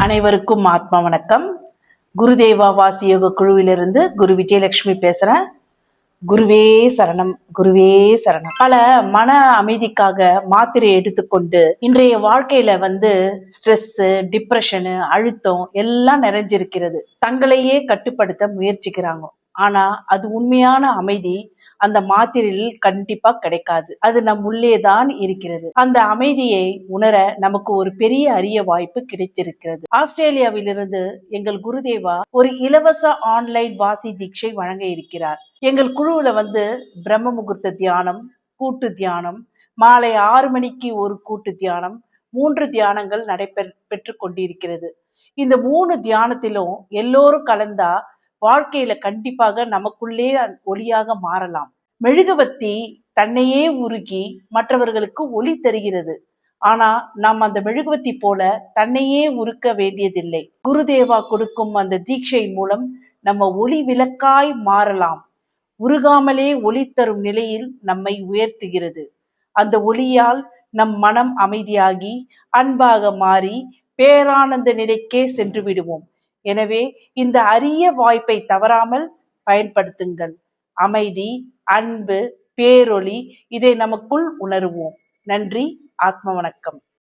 அனைவருக்கும் ஆத்மா வணக்கம். குருதேவா வாசியோக குழுவிலிருந்து குரு விஜயலட்சுமி பேசுறேன். குருவே சரணம், குருவே சரணம். பல மன அமைதிக்காக மாத்திரை எடுத்துக்கொண்டு இன்றைய வாழ்க்கையில ஸ்ட்ரெஸ், டிப்ரெஷனு, அழுத்தம் எல்லாம் நிறைஞ்சிருக்கிறது. தங்களையே கட்டுப்படுத்த முயற்சிக்கிறாங்க. ஆனா அது உண்மையான அமைதி அந்த மாத்திரையில் கண்டிப்பா கிடைக்காது. அது நம் உள்ளேதான் இருக்கிறது. அந்த அமைதியை உணர நமக்கு ஒரு பெரிய அரிய வாய்ப்பு கிடைத்திருக்கிறது. ஆஸ்திரேலியாவிலிருந்து எங்கள் குருதேவா ஒரு இலவச ஆன்லைன் வாசி தீட்சை வழங்க இருக்கிறார். எங்கள் குழுவுல பிரம்ம முகூர்த்த தியானம், கூட்டு தியானம், மாலை 6 மணிக்கு ஒரு கூட்டு தியானம், 3 தியானங்கள் நடைபெற்று கொண்டிருக்கிறது. இந்த 3 தியானத்திலும் எல்லோரும் கலந்தா வாழ்க்கையில கண்டிப்பாக நமக்குள்ளே ஒளியாக மாறலாம். மெழுகுவர்த்தி தன்னையே உருகி மற்றவர்களுக்கு ஒளி தருகிறது. ஆனா நாம் அந்த மெழுகுவர்த்தி போல தன்னையே உருக்க வேண்டியதில்லை. குருதேவா கொடுக்கும் அந்த தீட்சை மூலம் நம்ம ஒளி விளக்காய் மாறலாம். உருகாமலே ஒளி தரும் நிலையில் நம்மை உயர்த்துகிறது. அந்த ஒளியால் நம் மனம் அமைதியாகி அன்பாக மாறி பேரானந்த நிலைக்கே சென்று விடுவோம். எனவே இந்த அரிய வாய்ப்பை தவறாமல் பயன்படுத்துங்கள். அமைதி, அன்பு, பேரொளி இதை நமக்குள் உணருவோம். நன்றி. ஆத்ம வணக்கம்.